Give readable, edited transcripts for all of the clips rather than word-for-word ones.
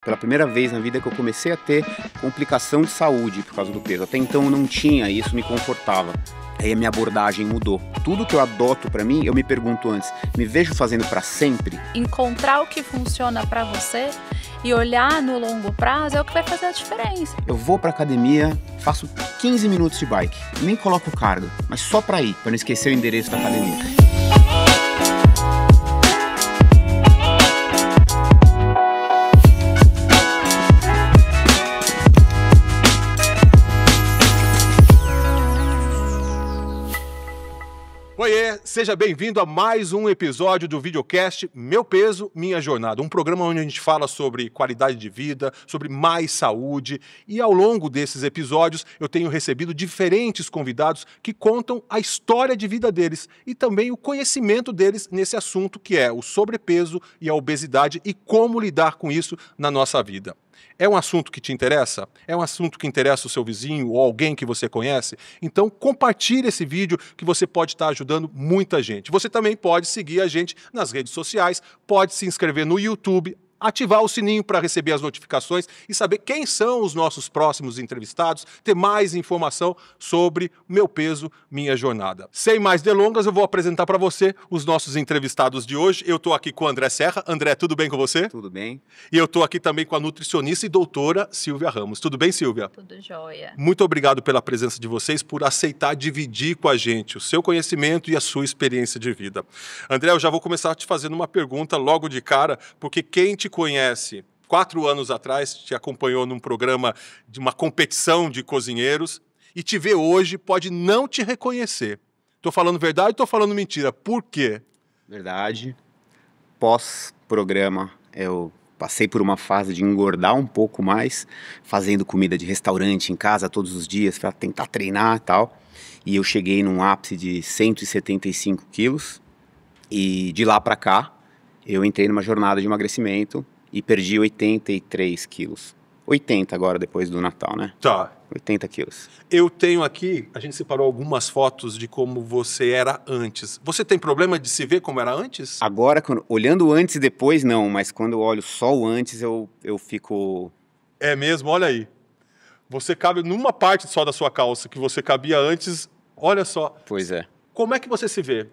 Pela primeira vez na vida que eu comecei a ter complicação de saúde por causa do peso. Até então eu não tinha e isso me confortava. Aí a minha abordagem mudou. Tudo que eu adoto pra mim, eu me pergunto antes, me vejo fazendo pra sempre? Encontrar o que funciona pra você e olhar no longo prazo é o que vai fazer a diferença. Eu vou pra academia, faço 15 minutos de bike, nem coloco carga, mas só pra ir, pra não esquecer o endereço da academia. Oiê, seja bem-vindo a mais um episódio do videocast Meu Peso, Minha Jornada, um programa onde a gente fala sobre qualidade de vida, sobre mais saúde, e ao longo desses episódios eu tenho recebido diferentes convidados que contam a história de vida deles e também o conhecimento deles nesse assunto que é o sobrepeso e a obesidade e como lidar com isso na nossa vida. É um assunto que te interessa? É um assunto que interessa o seu vizinho ou alguém que você conhece? Então compartilhe esse vídeo que você pode estar ajudando muita gente. Você também pode seguir a gente nas redes sociais, pode se inscrever no YouTube, ativar o sininho para receber as notificações e saber quem são os nossos próximos entrevistados, ter mais informação sobre Meu Peso, Minha Jornada. Sem mais delongas, eu vou apresentar para você os nossos entrevistados de hoje. Eu estou aqui com o André Serra. André, tudo bem com você? Tudo bem? E eu estou aqui também com a nutricionista e doutora Silvia Ramos. Tudo bem, Silvia? Tudo jóia. Muito obrigado pela presença de vocês, por aceitar dividir com a gente o seu conhecimento e a sua experiência de vida. André, eu já vou começar te fazendo uma pergunta logo de cara, porque quem te conhece 4 anos atrás, te acompanhou num programa de uma competição de cozinheiros e te vê hoje, pode não te reconhecer. Estou falando verdade ou estou falando mentira? Por quê? Verdade. Pós-programa, eu passei por uma fase de engordar um pouco mais, fazendo comida de restaurante em casa todos os dias para tentar treinar e tal. E eu cheguei num ápice de 175 quilos e de lá para cá eu entrei numa jornada de emagrecimento e perdi 83 quilos. 80 agora depois do Natal, né? Tá. 80 quilos. Eu tenho aqui, a gente separou algumas fotos de como você era antes. Você tem problema de se ver como era antes? Agora, olhando antes e depois, não, mas quando eu olho só o antes, eu fico... É mesmo? Olha aí. Você cabe numa parte só da sua calça que você cabia antes, olha só. Pois é. Como é que você se vê?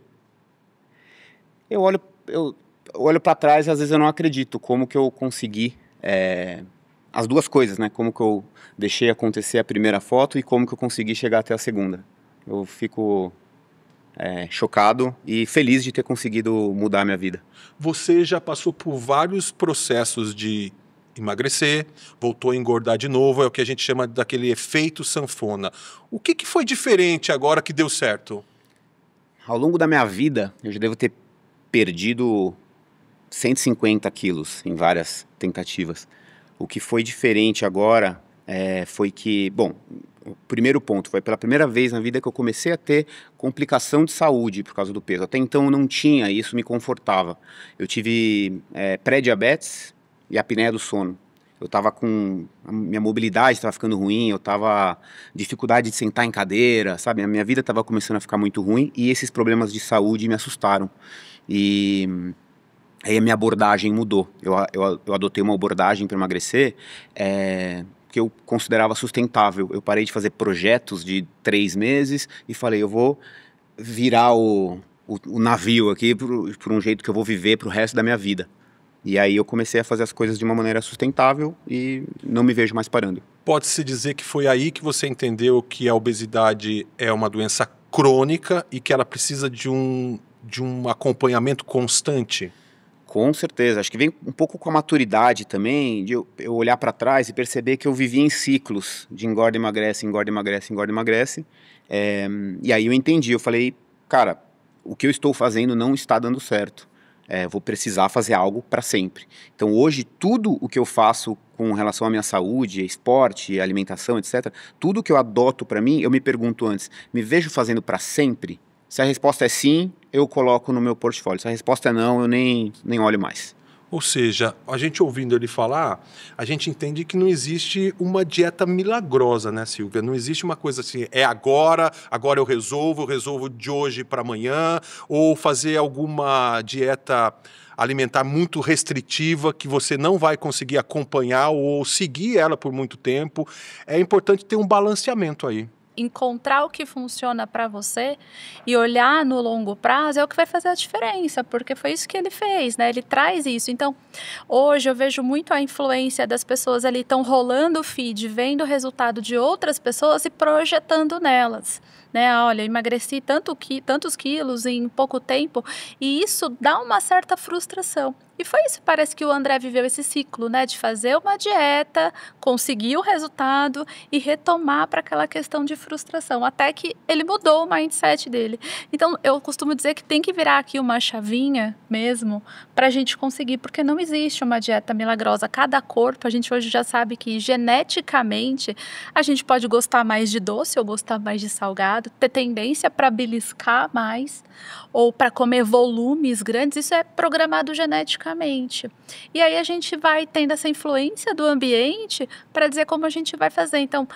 Eu olho para trás e às vezes eu não acredito como que eu consegui as duas coisas, né? Como que eu deixei acontecer a primeira foto e como que eu consegui chegar até a segunda. Eu fico chocado e feliz de ter conseguido mudar a minha vida. Você já passou por vários processos de emagrecer, voltou a engordar de novo, é o que a gente chama daquele efeito sanfona. O que foi diferente agora que deu certo? Ao longo da minha vida, eu já devo ter perdido 150 quilos em várias tentativas. O que foi diferente agora foi que, bom, o primeiro ponto foi pela primeira vez na vida que eu comecei a ter complicação de saúde por causa do peso. Até então eu não tinha e isso me confortava. Eu tive pré-diabetes e apneia do sono. Eu estava com... a minha mobilidade estava ficando ruim, eu estava dificuldade de sentar em cadeira, sabe? A minha vida estava começando a ficar muito ruim e esses problemas de saúde me assustaram. E aí a minha abordagem mudou. Eu adotei uma abordagem para emagrecer que eu considerava sustentável. Eu parei de fazer projetos de 3 meses e falei, eu vou virar o navio aqui por um jeito que eu vou viver para o resto da minha vida. E aí eu comecei a fazer as coisas de uma maneira sustentável e não me vejo mais parando. Pode-se dizer que foi aí que você entendeu que a obesidade é uma doença crônica e que ela precisa de um acompanhamento constante? Com certeza, acho que vem um pouco com a maturidade também, de eu olhar para trás e perceber que eu vivia em ciclos de engorda, emagrece, engorda, emagrece, engorda, emagrece. E aí eu entendi, eu falei, cara, o que eu estou fazendo não está dando certo. Vou precisar fazer algo para sempre. Então hoje tudo o que eu faço com relação à minha saúde, esporte, alimentação, etc., tudo que eu adoto para mim, eu me pergunto antes, me vejo fazendo para sempre? Se a resposta é sim, eu coloco no meu portfólio. Se a resposta é não, eu nem olho mais. Ou seja, a gente ouvindo ele falar, a gente entende que não existe uma dieta milagrosa, né, Silvia? Não existe uma coisa assim, agora eu resolvo de hoje para amanhã, ou fazer alguma dieta alimentar muito restritiva, que você não vai conseguir acompanhar ou seguir ela por muito tempo. É importante ter um balanceamento aí. Encontrar o que funciona para você e olhar no longo prazo é o que vai fazer a diferença, porque foi isso que ele fez, né? Ele traz isso. Então, hoje eu vejo muito a influência das pessoas ali, estão rolando o feed, vendo o resultado de outras pessoas e projetando nelas. Né? Olha, emagreci tantos quilos em pouco tempo, e isso dá uma certa frustração. E foi isso, parece que o André viveu esse ciclo, né, de fazer uma dieta, conseguir o resultado e retomar para aquela questão de frustração, até que ele mudou o mindset dele. Então, eu costumo dizer que tem que virar aqui uma chavinha mesmo para a gente conseguir, porque não existe uma dieta milagrosa. Cada corpo, a gente hoje já sabe que geneticamente a gente pode gostar mais de doce ou gostar mais de salgado, ter tendência para beliscar mais ou para comer volumes grandes, isso é programado geneticamente. E aí a gente vai tendo essa influência do ambiente para dizer como a gente vai fazer. Então,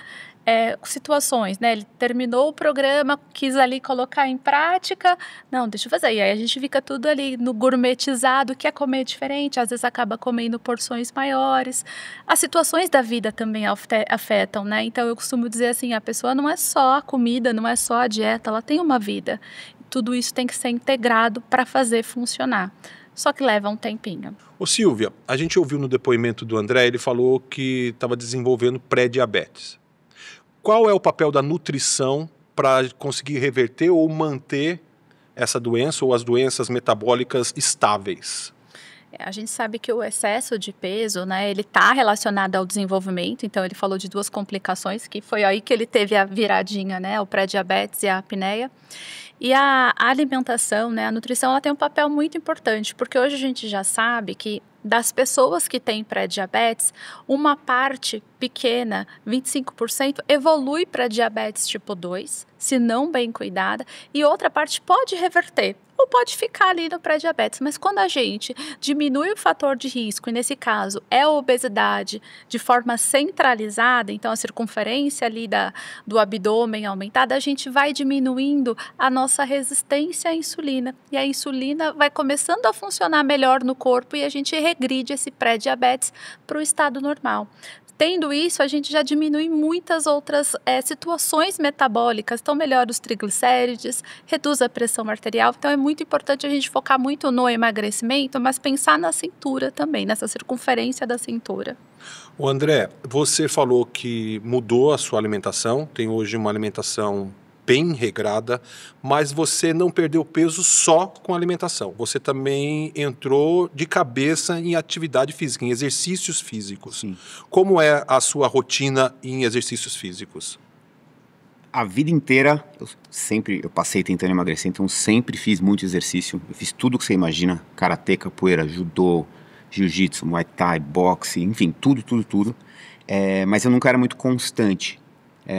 situações, né? Ele terminou o programa, quis ali colocar em prática, não, deixa eu fazer. E aí a gente fica tudo ali no gourmetizado, quer comer diferente, às vezes acaba comendo porções maiores. As situações da vida também afetam, né? Então eu costumo dizer assim, a pessoa não é só a comida, não é só a dieta, ela tem uma vida. Tudo isso tem que ser integrado para fazer funcionar. Só que leva um tempinho. Ô Silvia, a gente ouviu no depoimento do André, ele falou que estava desenvolvendo pré-diabetes. Qual é o papel da nutrição para conseguir reverter ou manter essa doença ou as doenças metabólicas estáveis? A gente sabe que o excesso de peso, né, ele está relacionado ao desenvolvimento, então ele falou de duas complicações, que foi aí que ele teve a viradinha, né, o pré-diabetes e a apneia. E a alimentação, né, a nutrição, ela tem um papel muito importante, porque hoje a gente já sabe que das pessoas que têm pré-diabetes, uma parte pequena, 25%, evolui para diabetes tipo 2, se não bem cuidada, e outra parte pode reverter, ou pode ficar ali no pré-diabetes. Mas quando a gente diminui o fator de risco, e nesse caso é a obesidade de forma centralizada, então a circunferência ali do abdômen aumentada, a gente vai diminuindo a nossa resistência à insulina. E a insulina vai começando a funcionar melhor no corpo e a gente regride esse pré-diabetes para o estado normal. Tendo isso, a gente já diminui muitas outras situações metabólicas, então melhora os triglicérides, reduz a pressão arterial. Então é muito importante a gente focar muito no emagrecimento, mas pensar na cintura também, nessa circunferência da cintura. O André, você falou que mudou a sua alimentação, tem hoje uma alimentação bem regrada, mas você não perdeu peso só com alimentação. Você também entrou de cabeça em atividade física, em exercícios físicos. Sim. Como é a sua rotina em exercícios físicos? A vida inteira, eu passei tentando emagrecer, então sempre fiz muito exercício. Eu fiz tudo que você imagina, karatê, capoeira, judô, jiu-jitsu, muay thai, boxe, enfim, tudo. Mas eu nunca era muito constante.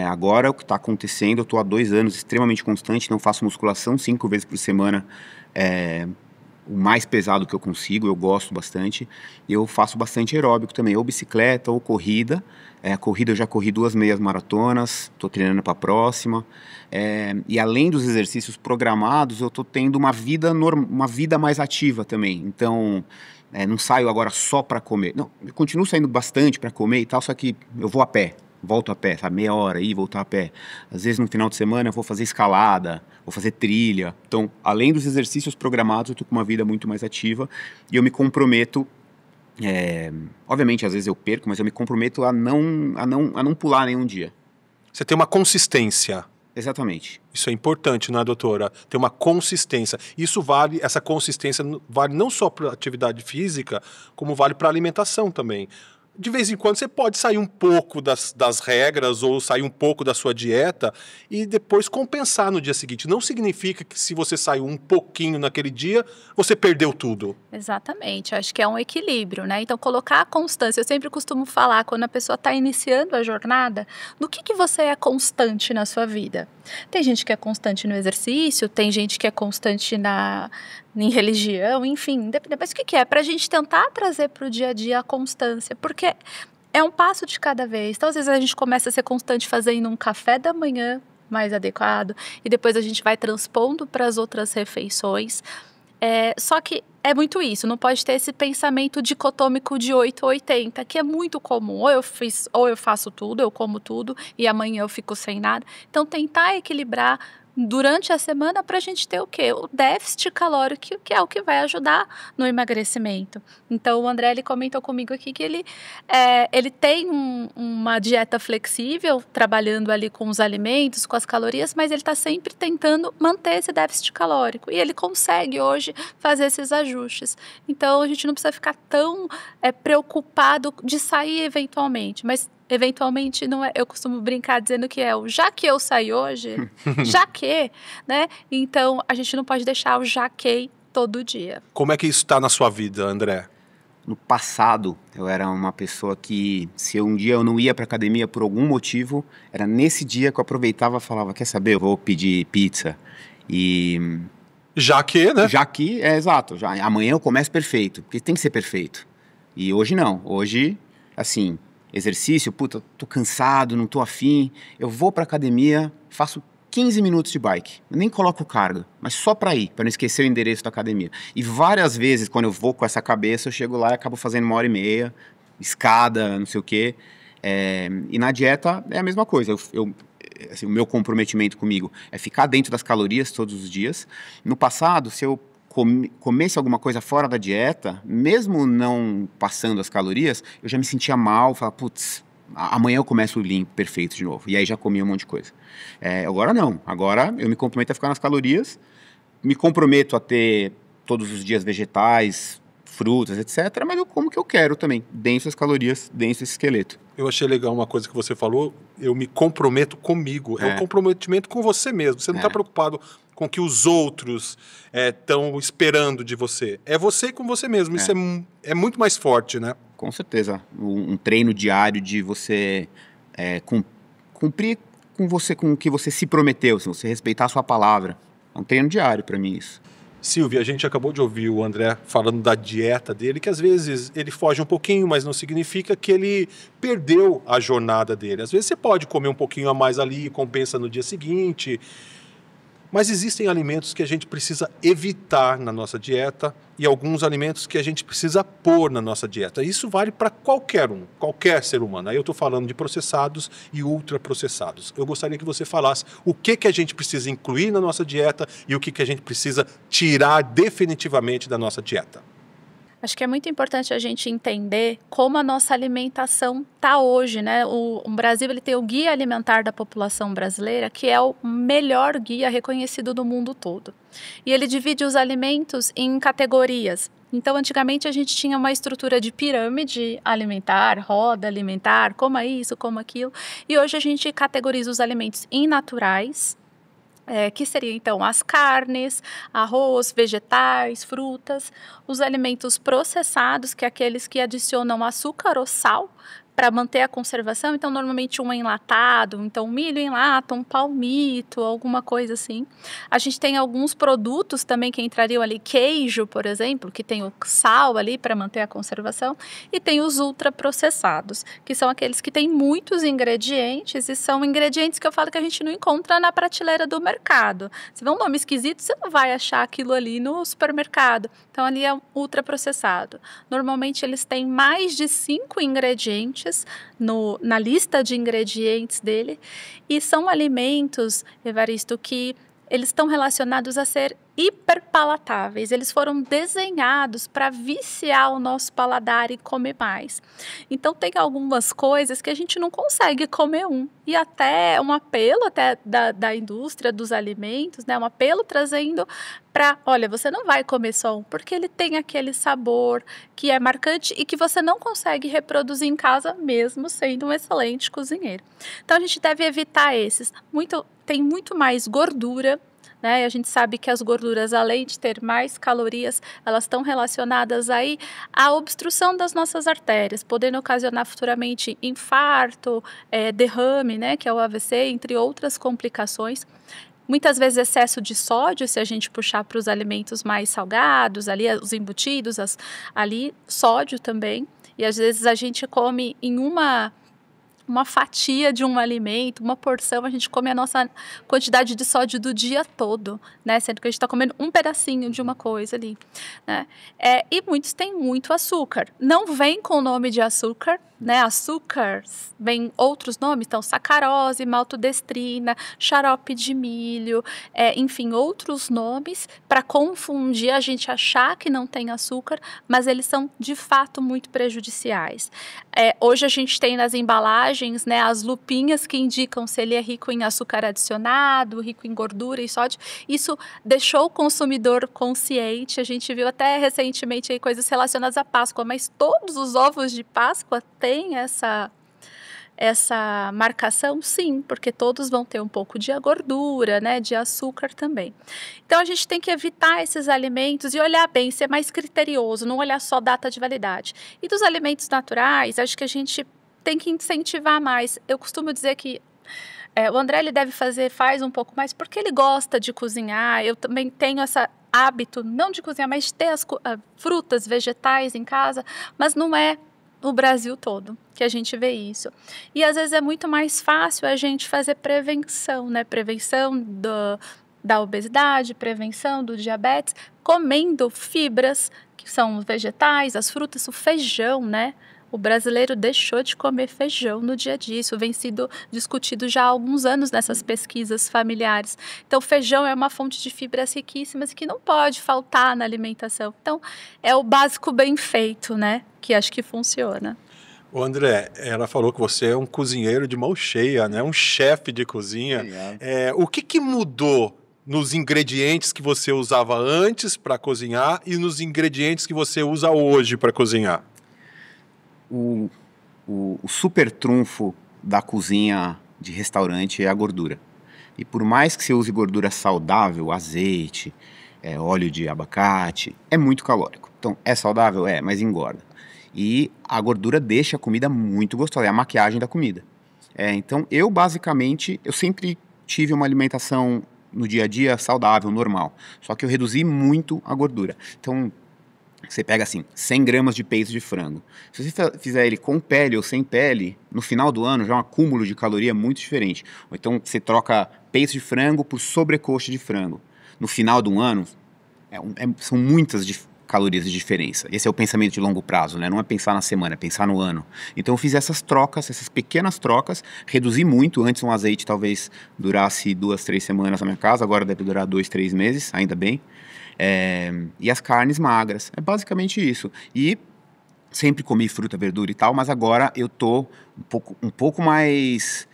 Agora o que está acontecendo, eu estou há 2 anos extremamente constante, não faço musculação 5 vezes por semana, o mais pesado que eu consigo, eu gosto bastante. Eu faço bastante aeróbico também, ou bicicleta ou corrida. Corrida eu já corri 2 meias maratonas, estou treinando para a próxima. E além dos exercícios programados, eu estou tendo uma vida mais ativa também. Então, não saio agora só para comer. Não, eu continuo saindo bastante para comer e tal, só que eu vou a pé. Volto a pé, sabe? Meia hora aí, voltar a pé. Às vezes no final de semana eu vou fazer escalada, vou fazer trilha. Então, além dos exercícios programados, eu tô com uma vida muito mais ativa e eu me comprometo, obviamente às vezes eu perco, mas eu me comprometo a não pular nenhum dia. Você tem uma consistência. Exatamente. Isso é importante, né, doutora? Ter uma consistência. Essa consistência vale não só para atividade física, como vale para alimentação também. De vez em quando você pode sair um pouco das regras ou sair um pouco da sua dieta e depois compensar no dia seguinte. Não significa que se você saiu um pouquinho naquele dia, você perdeu tudo. Exatamente, acho que é um equilíbrio, né? Então colocar a constância, eu sempre costumo falar quando a pessoa está iniciando a jornada, no que você é constante na sua vida? Tem gente que é constante no exercício, tem gente que é constante em religião, enfim, mas o que é? Para a gente tentar trazer para o dia a dia a constância, porque é um passo de cada vez. Então, às vezes a gente começa a ser constante fazendo um café da manhã mais adequado, e depois a gente vai transpondo para as outras refeições. Só que é muito isso, não pode ter esse pensamento dicotômico de 8 ou 80, que é muito comum. Ou eu faço tudo, eu como tudo, e amanhã eu fico sem nada. Então, tentar equilibrar durante a semana para a gente ter o quê? O déficit calórico, que é o que vai ajudar no emagrecimento. Então, o André, ele comentou comigo aqui que ele tem uma dieta flexível, trabalhando ali com os alimentos, com as calorias, mas ele está sempre tentando manter esse déficit calórico. E ele consegue hoje fazer esses ajustes. Então, a gente não precisa ficar tão preocupado de sair eventualmente, mas eventualmente não é, eu costumo brincar dizendo que já que eu saí hoje, já que, né? Então a gente não pode deixar o já que todo dia. Como é que isso está na sua vida, André? No passado, eu era uma pessoa que, se um dia eu não ia para academia por algum motivo, era nesse dia que eu aproveitava e falava, quer saber, eu vou pedir pizza. E já que, né? Já que, exato, amanhã eu começo perfeito, porque tem que ser perfeito. E hoje não, hoje, assim, exercício, puta, tô cansado, não tô afim, eu vou pra academia, faço 15 minutos de bike, eu nem coloco carga, mas só pra ir, pra não esquecer o endereço da academia. E várias vezes, quando eu vou com essa cabeça, eu chego lá e acabo fazendo 1h30, escada, não sei o quê. E na dieta é a mesma coisa, assim, o meu comprometimento comigo é ficar dentro das calorias todos os dias. No passado, se eu comesse alguma coisa fora da dieta, mesmo não passando as calorias, eu já me sentia mal, falava, putz, amanhã eu começo o limpo, perfeito de novo. E aí já comia um monte de coisa. Agora não, agora eu me comprometo a ficar nas calorias, me comprometo a ter todos os dias vegetais, frutas, etc. Mas eu como que eu quero também, dentro das calorias, dentro desse esqueleto. Eu achei legal uma coisa que você falou, eu me comprometo comigo, é um comprometimento com você mesmo, você não está preocupado com o que os outros estão esperando de você. É você com você mesmo, isso é muito mais forte, né? Com certeza, um treino diário de você cumprir com o que você se prometeu, se você respeitar a sua palavra. É um treino diário para mim isso. Silvia, a gente acabou de ouvir o André falando da dieta dele, que às vezes ele foge um pouquinho, mas não significa que ele perdeu a jornada dele. Às vezes você pode comer um pouquinho a mais ali, compensa no dia seguinte, mas existem alimentos que a gente precisa evitar na nossa dieta e alguns alimentos que a gente precisa pôr na nossa dieta. Isso vale para qualquer ser humano. Aí eu estou falando de processados e ultraprocessados. Eu gostaria que você falasse o que a gente precisa incluir na nossa dieta e o que a gente precisa tirar definitivamente da nossa dieta. Acho que é muito importante a gente entender como a nossa alimentação está hoje, né? O Brasil, ele tem o Guia Alimentar da População Brasileira, que é o melhor guia reconhecido do mundo todo. E ele divide os alimentos em categorias. Então, antigamente, a gente tinha uma estrutura de pirâmide alimentar, roda alimentar, coma isso, coma aquilo. E hoje a gente categoriza os alimentos in naturais, que seria então as carnes, arroz, vegetais, frutas, os alimentos processados, que é aqueles que adicionam açúcar ou sal para manter a conservação, então normalmente um enlatado, então milho em lata, um palmito, alguma coisa assim. A gente tem alguns produtos também que entrariam ali, queijo, por exemplo, que tem o sal ali para manter a conservação, e tem os ultraprocessados, que são aqueles que têm muitos ingredientes e são ingredientes que eu falo que a gente não encontra na prateleira do mercado. Se vê um nome esquisito, você não vai achar aquilo ali no supermercado. Então ali é ultraprocessado. Normalmente eles têm mais de 5 ingredientes na lista de ingredientes dele, e são alimentos, Evaristo, que eles estão relacionados a ser hiperpalatáveis. Eles foram desenhados para viciar o nosso paladar e comer mais. Então tem algumas coisas que a gente não consegue comer e até um apelo da indústria dos alimentos, né? Um apelo trazendo para, olha, você não vai comer só porque ele tem aquele sabor que é marcante e que você não consegue reproduzir em casa mesmo sendo um excelente cozinheiro. Então a gente deve evitar esses. Tem muito mais gordura, né? A gente sabe que as gorduras, além de ter mais calorias, elas estão relacionadas aí à obstrução das nossas artérias, podendo ocasionar futuramente infarto, derrame, né? Que é o AVC, entre outras complicações. Muitas vezes excesso de sódio, se a gente puxar para os alimentos mais salgados, ali os embutidos, sódio também. E às vezes a gente come em uma uma fatia de um alimento, uma porção, a gente come a nossa quantidade de sódio do dia todo, né? Sendo que a gente está comendo um pedacinho de uma coisa ali, né? E muitos têm muito açúcar. Não vem com o nome de açúcar, né? Açúcar vem outros nomes, então sacarose, maltodestrina, xarope de milho, enfim, outros nomes para confundir, a gente achar que não tem açúcar, mas eles são de fato muito prejudiciais. Hoje a gente tem nas embalagens, né, as lupinhas que indicam se ele é rico em açúcar adicionado, rico em gordura e sódio. Isso deixou o consumidor consciente. A gente viu até recentemente aí coisas relacionadas à Páscoa, mas todos os ovos de Páscoa têm essa marcação, sim, porque todos vão ter um pouco de gordura, né, de açúcar também. Então a gente tem que evitar esses alimentos e olhar bem, ser mais criterioso, não olhar só data de validade. E dos alimentos naturais, acho que a gente tem que incentivar mais. Eu costumo dizer que o André ele faz um pouco mais porque ele gosta de cozinhar. Eu também tenho esse hábito, não de cozinhar, mas de ter as frutas, vegetais em casa, mas não é no Brasil todo que a gente vê isso. E às vezes é muito mais fácil a gente fazer prevenção, né? Prevenção da obesidade, prevenção do diabetes, comendo fibras, que são vegetais, as frutas, o feijão, né? O brasileiro deixou de comer feijão no dia a dia. Isso vem sido discutido já há alguns anos nessas pesquisas familiares. Então, feijão é uma fonte de fibras riquíssimas e que não pode faltar na alimentação. Então, é o básico bem feito, né? Que acho que funciona. Ô André, ela falou que você é um cozinheiro de mão cheia, né? Um chefe de cozinha. O que mudou nos ingredientes que você usava antes para cozinhar e nos ingredientes que você usa hoje para cozinhar? O super trunfo da cozinha de restaurante é a gordura. E por mais que você use gordura saudável, azeite, óleo de abacate, é muito calórico. Então, é saudável? Mas engorda. E a gordura deixa a comida muito gostosa, é a maquiagem da comida. Então, eu sempre tive uma alimentação no dia a dia saudável, normal. Só que eu reduzi muito a gordura. Então, você pega assim, 100 gramas de peito de frango. Se você fizer ele com pele ou sem pele, no final do ano já é um acúmulo de caloria muito diferente. Ou então você troca peito de frango por sobrecoxa de frango. No final do ano, são muitas calorias de diferença. Esse é o pensamento de longo prazo, né? Não é pensar na semana, é pensar no ano. Então eu fiz essas trocas, essas pequenas trocas, reduzi muito. Antes um azeite talvez durasse 2, 3 semanas na minha casa, agora deve durar 2, 3 meses, ainda bem. E as carnes magras, é basicamente isso. E sempre comi fruta, verdura e tal, mas agora eu tô um pouco mais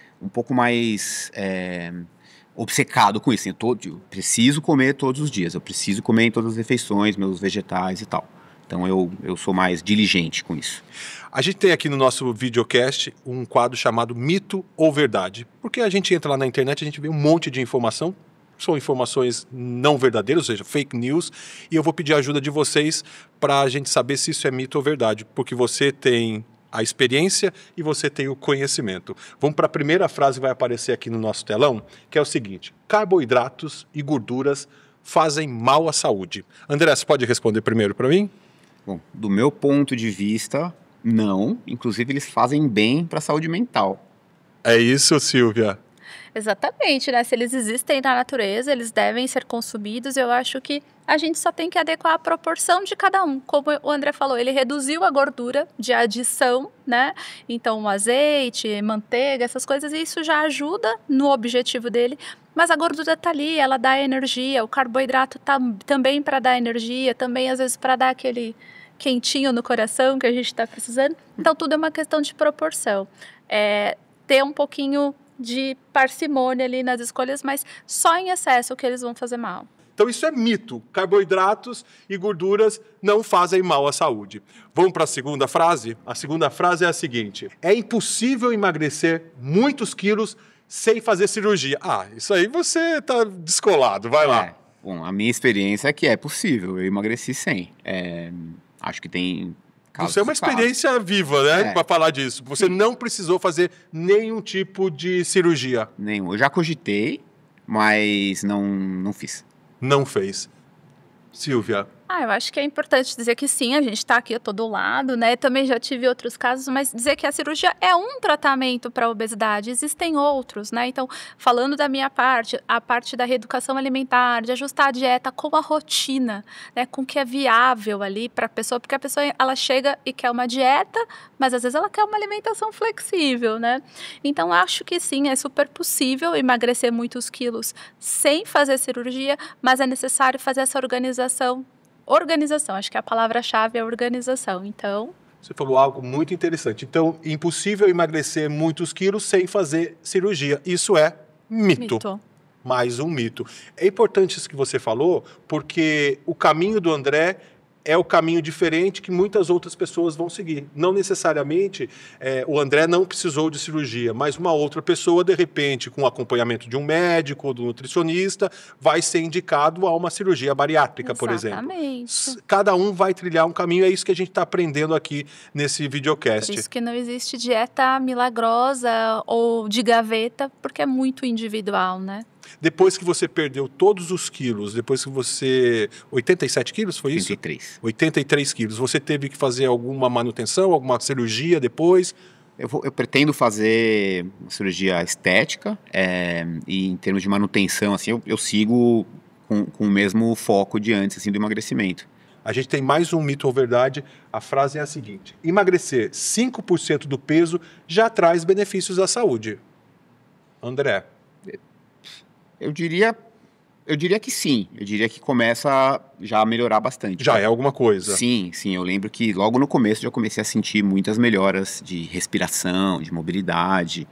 obcecado com isso. Eu preciso comer todos os dias, eu preciso comer em todas as refeições, meus vegetais e tal. Então eu sou mais diligente com isso. A gente tem aqui no nosso videocast um quadro chamado Mito ou Verdade. Porque a gente entra lá na internet, a gente vê um monte de informação. São informações não verdadeiras, ou seja, fake news, e eu vou pedir a ajuda de vocês para a gente saber se isso é mito ou verdade, porque você tem a experiência e você tem o conhecimento. Vamos para a primeira frase que vai aparecer aqui no nosso telão, que é o seguinte: carboidratos e gorduras fazem mal à saúde. André, você pode responder primeiro para mim? Bom, do meu ponto de vista, não. Inclusive, eles fazem bem para a saúde mental. É isso, Silvia? Exatamente, né? Se eles existem na natureza, eles devem ser consumidos. Eu acho que a gente só tem que adequar a proporção de cada um. Como o André falou, ele reduziu a gordura de adição, né? Então, o azeite, manteiga, essas coisas, isso já ajuda no objetivo dele. Mas a gordura tá ali, ela dá energia. O carboidrato tá também para dar energia, também às vezes para dar aquele quentinho no coração que a gente está precisando. Então, tudo é uma questão de proporção. Ter um pouquinho de parcimônia ali nas escolhas, mas só em excesso que eles vão fazer mal. Então isso é mito. Carboidratos e gorduras não fazem mal à saúde. Vamos para a segunda frase? A segunda frase é a seguinte: é impossível emagrecer muitos quilos sem fazer cirurgia. Isso aí você está descolado, vai lá. Bom, a minha experiência é que é possível, eu emagreci sem. Acho que tem... Você é uma experiência viva, né, para falar disso. Você não precisou fazer nenhum tipo de cirurgia. Nenhum. Eu já cogitei, mas não fiz. Não fez. Silvia, Eu acho que é importante dizer que sim, a gente está aqui, eu tô do lado, né? Também já tive outros casos, mas dizer que a cirurgia é um tratamento para a obesidade, existem outros, né? Então, falando da minha parte, a parte da reeducação alimentar, de ajustar a dieta com a rotina, né? Com o que é viável ali para a pessoa, porque a pessoa, ela chega e quer uma dieta, mas às vezes ela quer uma alimentação flexível, né? Então, acho que sim, é super possível emagrecer muitos quilos sem fazer cirurgia, mas é necessário fazer essa organização, acho que a palavra-chave é organização, então... Você falou algo muito interessante. Então, impossível emagrecer muitos quilos sem fazer cirurgia. Isso é mito. Mais um mito. É importante isso que você falou, porque o caminho do André é o caminho diferente que muitas outras pessoas vão seguir. Não necessariamente o André não precisou de cirurgia, mas uma outra pessoa, de repente, com acompanhamento de um médico ou do nutricionista, vai ser indicado a uma cirurgia bariátrica, por exemplo. Exatamente. Cada um vai trilhar um caminho, é isso que a gente está aprendendo aqui nesse videocast. Por isso que não existe dieta milagrosa ou de gaveta, porque é muito individual, né? Depois que você perdeu todos os quilos, depois que você... 87 quilos, foi isso? 83. 83 quilos. Você teve que fazer alguma manutenção, alguma cirurgia depois? Eu pretendo fazer uma cirurgia estética e em termos de manutenção, assim, eu sigo com o mesmo foco de antes, assim, do emagrecimento. A gente tem mais um mito ou verdade. A frase é a seguinte: emagrecer 5% do peso já traz benefícios à saúde. André? Eu diria que sim. Eu diria que começa já a melhorar bastante. Já é alguma coisa. Sim. Eu lembro que logo no começo já comecei a sentir muitas melhoras de respiração, de mobilidade.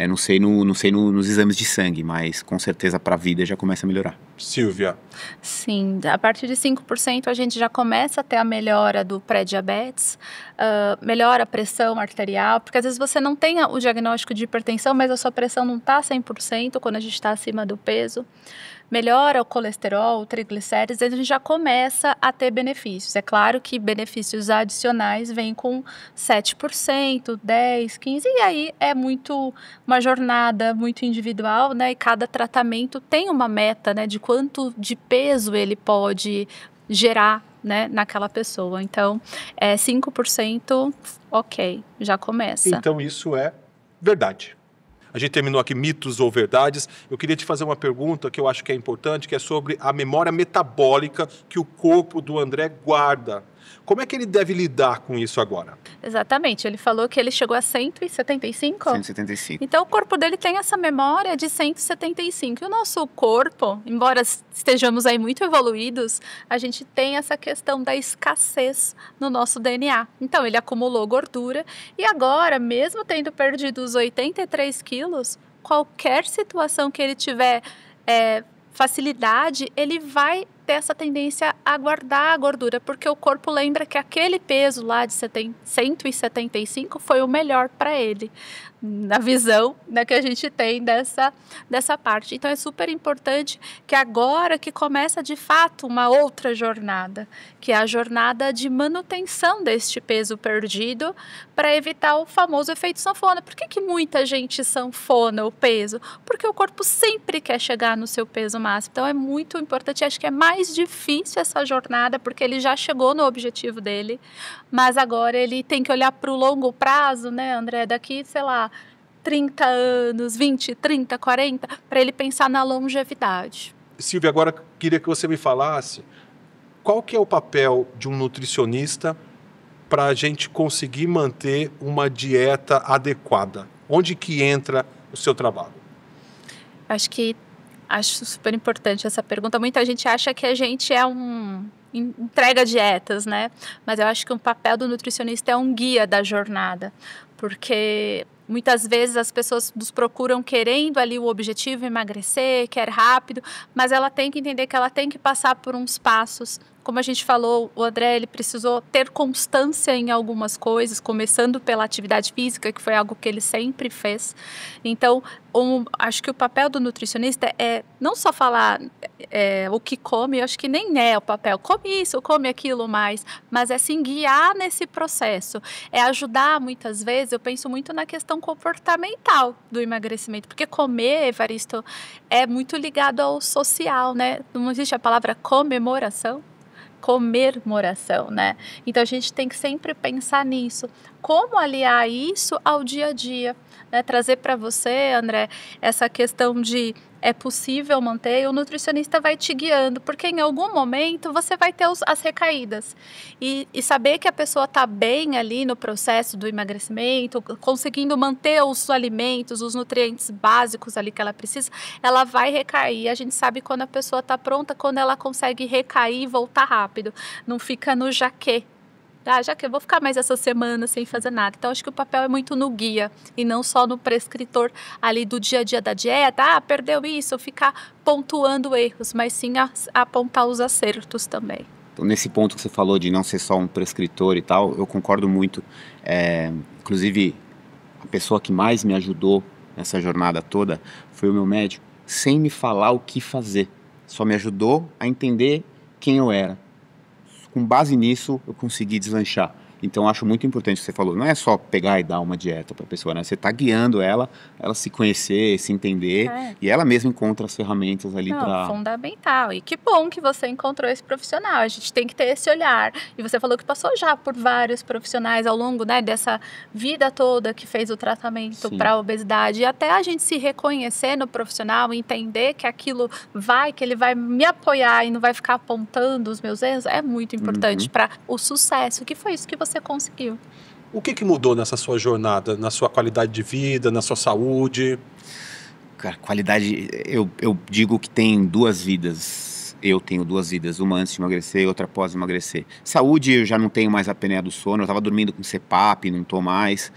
Não sei nos exames de sangue, mas com certeza para a vida já começa a melhorar. Silvia? Sim, a partir de 5% a gente já começa a ter a melhora do pré-diabetes, melhora a pressão arterial, porque às vezes você não tem o diagnóstico de hipertensão, mas a sua pressão não está 100% quando a gente está acima do peso. Melhora o colesterol, o triglicérides, a gente já começa a ter benefícios. É claro que benefícios adicionais vêm com 7%, 10%, 15%, e aí é uma jornada muito individual, né? E cada tratamento tem uma meta, né, de quanto de peso ele pode gerar, né, naquela pessoa. Então, 5%, ok, já começa. Então isso é verdade. A gente terminou aqui mitos ou verdades. Eu queria te fazer uma pergunta que eu acho que é importante, que é sobre a memória metabólica que o corpo do André guarda. Como é que ele deve lidar com isso agora? Exatamente, ele falou que ele chegou a 175? 175. Então o corpo dele tem essa memória de 175. E o nosso corpo, embora estejamos aí muito evoluídos, a gente tem essa questão da escassez no nosso DNA. Então ele acumulou gordura e agora, mesmo tendo perdido os 83 quilos, qualquer situação que ele tiver facilidade, ele vai ter essa tendência a guardar a gordura, porque o corpo lembra que aquele peso lá de 175 foi o melhor para ele, na visão, né, que a gente tem dessa parte. Então é super importante que agora que começa de fato uma outra jornada, que é a jornada de manutenção deste peso perdido para evitar o famoso efeito sanfona. Por que muita gente sanfona o peso? Porque o corpo sempre quer chegar no seu peso máximo. Então é muito importante, acho que é mais difícil essa jornada, porque ele já chegou no objetivo dele, mas agora ele tem que olhar para o longo prazo, né, André? Daqui, sei lá, 30 anos, 20, 30, 40, para ele pensar na longevidade. Silvia, agora queria que você me falasse qual que é o papel de um nutricionista para a gente conseguir manter uma dieta adequada. Onde que entra o seu trabalho? Acho super importante essa pergunta. Muita gente acha que a gente entrega dietas, né? Mas eu acho que o papel do nutricionista é um guia da jornada, porque muitas vezes as pessoas nos procuram querendo ali o objetivo, emagrecer, quer rápido, mas ela tem que entender que ela tem que passar por uns passos. Como a gente falou, o André, ele precisou ter constância em algumas coisas, começando pela atividade física, que foi algo que ele sempre fez. Então, acho que o papel do nutricionista é não só falar o que come, eu acho que nem é o papel, come isso, come aquilo mais, mas é sim guiar nesse processo, é ajudar muitas vezes, eu penso muito na questão comportamental do emagrecimento, porque comer, Evaristo, é muito ligado ao social, né? Não existe a palavra comemoração? comemoração, né? Então a gente tem que sempre pensar nisso. Como aliar isso ao dia a dia, né? Trazer para você, André, essa questão de é possível manter, o nutricionista vai te guiando, porque em algum momento você vai ter as recaídas. E saber que a pessoa está bem ali no processo do emagrecimento, conseguindo manter os alimentos, os nutrientes básicos ali que ela precisa, ela vai recair. A gente sabe quando a pessoa está pronta, quando ela consegue recair e voltar rápido. Não fica no jaquê. Já que eu vou ficar mais essa semana sem fazer nada. Então, acho que o papel é muito no guia e não só no prescritor ali do dia a dia da dieta. Perdeu isso, ficar pontuando erros, mas sim apontar os acertos também. Então, nesse ponto que você falou de não ser só um prescritor e tal, eu concordo muito. Inclusive, a pessoa que mais me ajudou nessa jornada toda foi o meu médico, sem me falar o que fazer. Só me ajudou a entender quem eu era. Com base nisso, eu consegui deslanchar. Então, acho muito importante o que você falou. Não é só pegar e dar uma dieta para a pessoa, né? Você está guiando ela se conhecer, se entender. E ela mesma encontra as ferramentas ali para... Fundamental. E que bom que você encontrou esse profissional. A gente tem que ter esse olhar. E você falou que passou já por vários profissionais ao longo, né, dessa vida toda que fez o tratamento para a obesidade. E até a gente se reconhecer no profissional, entender que aquilo que ele vai me apoiar e não vai ficar apontando os meus erros, é muito importante para o sucesso. Que foi isso que você conseguiu. O que mudou nessa sua jornada, na sua qualidade de vida, na sua saúde? Cara, qualidade, eu digo que tem duas vidas. Eu tenho duas vidas, uma antes de emagrecer e outra após emagrecer. Saúde, eu já não tenho mais apneia do sono, eu estava dormindo com CPAP, não estou mais,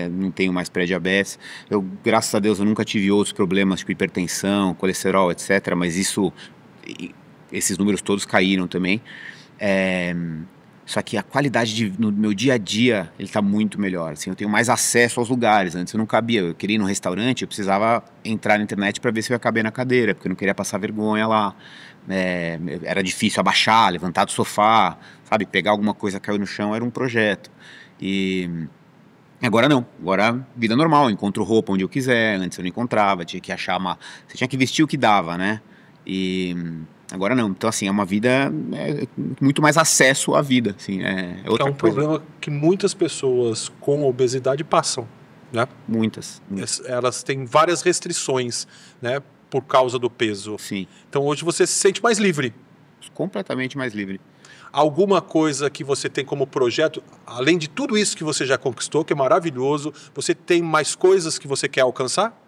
não tenho mais pré-diabetes. Graças a Deus, eu nunca tive outros problemas, tipo hipertensão, colesterol, etc. Mas esses números todos caíram também. Só que a qualidade no meu dia a dia, ele está muito melhor, assim, eu tenho mais acesso aos lugares. Antes eu não cabia, eu queria ir no restaurante, eu precisava entrar na internet para ver se eu ia caber na cadeira, porque eu não queria passar vergonha lá. Era difícil abaixar, levantar do sofá, sabe, pegar alguma coisa que caiu no chão, era um projeto. E agora não, agora vida normal, eu encontro roupa onde eu quiser, antes eu não encontrava, tinha que achar você tinha que vestir o que dava, né? E agora não, então assim, é uma vida, muito mais acesso à vida, assim, é outra coisa. Problema que muitas pessoas com obesidade passam, né? Muitas. Elas têm várias restrições, né, por causa do peso. Sim. Então hoje você se sente mais livre. Completamente mais livre. Alguma coisa que você tem como projeto, além de tudo isso que você já conquistou, que é maravilhoso, você tem mais coisas que você quer alcançar?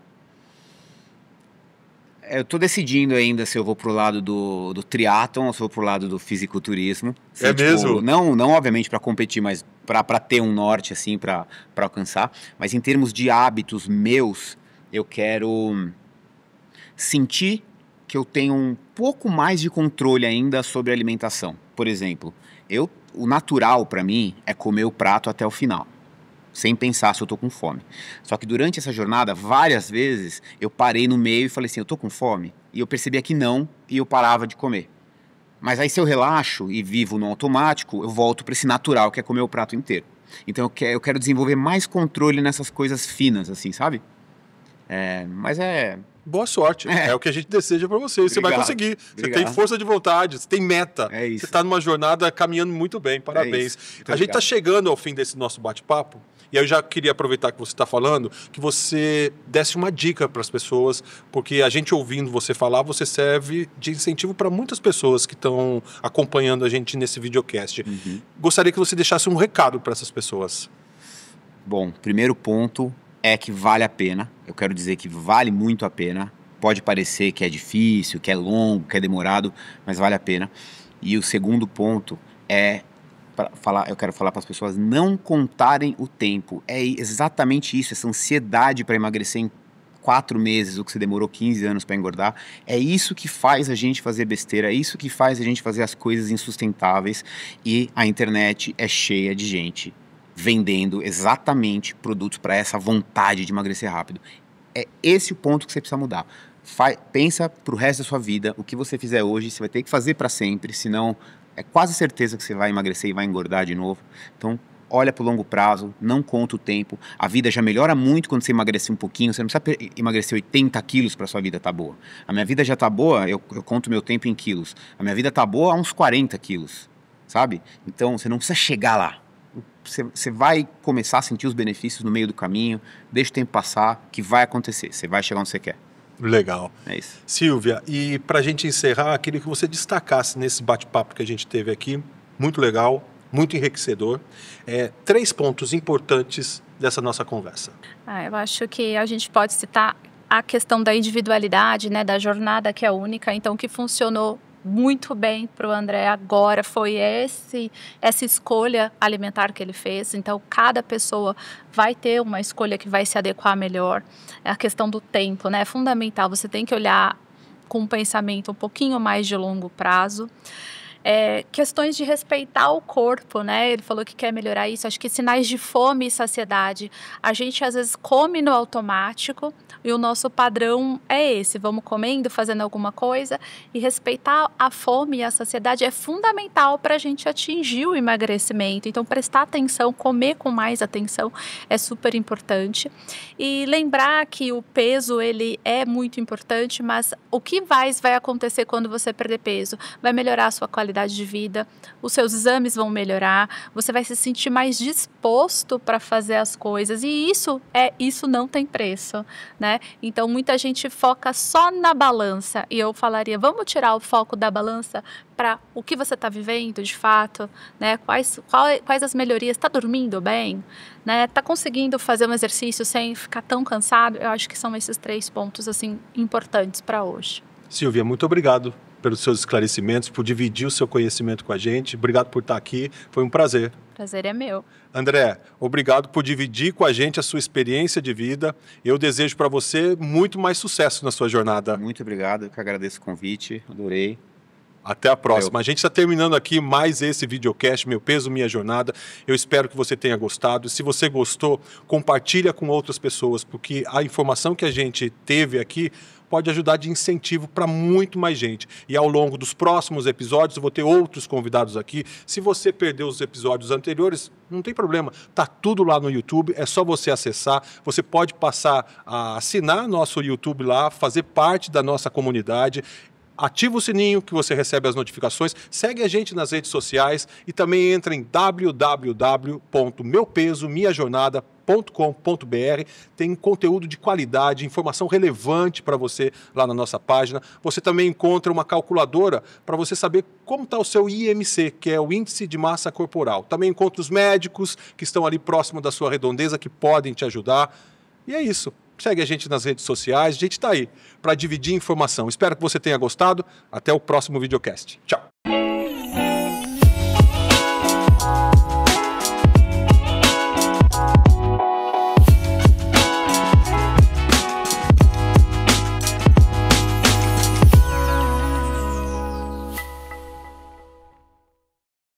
Eu tô decidindo ainda se eu vou pro lado do triatlon ou se eu vou pro lado do fisiculturismo. Assim, mesmo? Não obviamente para competir, mas para ter um norte, assim, para alcançar. Mas em termos de hábitos meus, eu quero sentir que eu tenho um pouco mais de controle ainda sobre a alimentação. Por exemplo, o natural para mim é comer o prato até o final, sem pensar se eu tô com fome. Só que durante essa jornada, várias vezes, eu parei no meio e falei assim, eu tô com fome? E eu percebia que não, e eu parava de comer. Mas aí se eu relaxo e vivo no automático, eu volto para esse natural, que é comer o prato inteiro. Então eu quero desenvolver mais controle nessas coisas finas, assim, sabe? Mas boa sorte. É o que a gente deseja para você. Você vai conseguir. Você tem força de vontade, você tem meta. É isso. Você está numa jornada caminhando muito bem. Parabéns. A gente está chegando ao fim desse nosso bate-papo. E aí eu já queria aproveitar que você está falando, que você desse uma dica para as pessoas, porque a gente ouvindo você falar, você serve de incentivo para muitas pessoas que estão acompanhando a gente nesse videocast. Gostaria que você deixasse um recado para essas pessoas. Bom, primeiro ponto é que vale a pena. Eu quero dizer que vale muito a pena. Pode parecer que é difícil, que é longo, que é demorado, mas vale a pena. E o segundo ponto é eu quero falar para as pessoas não contarem o tempo. É exatamente isso, essa ansiedade para emagrecer em 4 meses, o que você demorou 15 anos para engordar. É isso que faz a gente fazer besteira, é isso que faz a gente fazer as coisas insustentáveis. E a internet é cheia de gente vendendo exatamente produtos para essa vontade de emagrecer rápido. É esse o ponto que você precisa mudar. Pensa para o resto da sua vida, o que você fizer hoje, você vai ter que fazer para sempre, senão é quase certeza que você vai emagrecer e vai engordar de novo. Então, olha para o longo prazo, não conta o tempo. A vida já melhora muito quando você emagrecer um pouquinho. Você não precisa emagrecer 80 quilos para sua vida estar boa. A minha vida já está boa, eu conto meu tempo em quilos. A minha vida está boa há uns 40 quilos, sabe? Então, você não precisa chegar lá. Você vai começar a sentir os benefícios no meio do caminho, deixa o tempo passar, que vai acontecer. Você vai chegar onde você quer. Legal. É isso. Silvia, e para a gente encerrar, queria que você destacasse nesse bate-papo que a gente teve aqui, muito legal, muito enriquecedor, 3 pontos importantes dessa nossa conversa. Eu acho que a gente pode citar a questão da individualidade, né, da jornada que é única, então o que funcionou muito bem para o André agora foi essa escolha alimentar que ele fez. Então, cada pessoa vai ter uma escolha que vai se adequar melhor. A questão do tempo, né, é fundamental. Você tem que olhar com um pensamento um pouquinho mais de longo prazo. Questões de respeitar o corpo, né? Ele falou que quer melhorar isso. Acho que sinais de fome e saciedade. A gente, às vezes, come no automático e o nosso padrão é esse. Vamos comendo, fazendo alguma coisa. E respeitar a fome e a saciedade é fundamental para a gente atingir o emagrecimento. Então, prestar atenção, comer com mais atenção é super importante. E lembrar que o peso, ele é muito importante, mas o que vai acontecer quando você perder peso? Vai melhorar a sua qualidade de vida, os seus exames vão melhorar, você vai se sentir mais disposto para fazer as coisas, e isso não tem preço, né? Então muita gente foca só na balança, e eu falaria, vamos tirar o foco da balança para o que você está vivendo de fato, né? Quais as melhorias? Está dormindo bem? Né? Está conseguindo fazer um exercício sem ficar tão cansado? Eu acho que são esses 3 pontos assim importantes para hoje. Silvia, muito obrigado pelos seus esclarecimentos, por dividir o seu conhecimento com a gente. Obrigado por estar aqui, foi um prazer. Prazer é meu. André, obrigado por dividir com a gente a sua experiência de vida. Eu desejo para você muito mais sucesso na sua jornada. Muito obrigado, eu que agradeço o convite, adorei. Até a próxima. A gente está terminando aqui mais esse videocast, Meu Peso, Minha Jornada. Eu espero que você tenha gostado. Se você gostou, compartilha com outras pessoas, porque a informação que a gente teve aqui pode ajudar de incentivo para muito mais gente. E ao longo dos próximos episódios, eu vou ter outros convidados aqui. Se você perdeu os episódios anteriores, não tem problema. Tá tudo lá no YouTube, é só você acessar. Você pode passar a assinar nosso YouTube lá, fazer parte da nossa comunidade. Ativa o sininho que você recebe as notificações, segue a gente nas redes sociais e também entra em www.meupesominhajornada.com.br. Tem conteúdo de qualidade, informação relevante para você lá na nossa página. Você também encontra uma calculadora para você saber como está o seu IMC, que é o Índice de Massa Corporal. Também encontra os médicos que estão ali próximo da sua redondeza, que podem te ajudar. E é isso. Segue a gente nas redes sociais, a gente está aí para dividir informação. Espero que você tenha gostado. Até o próximo videocast. Tchau!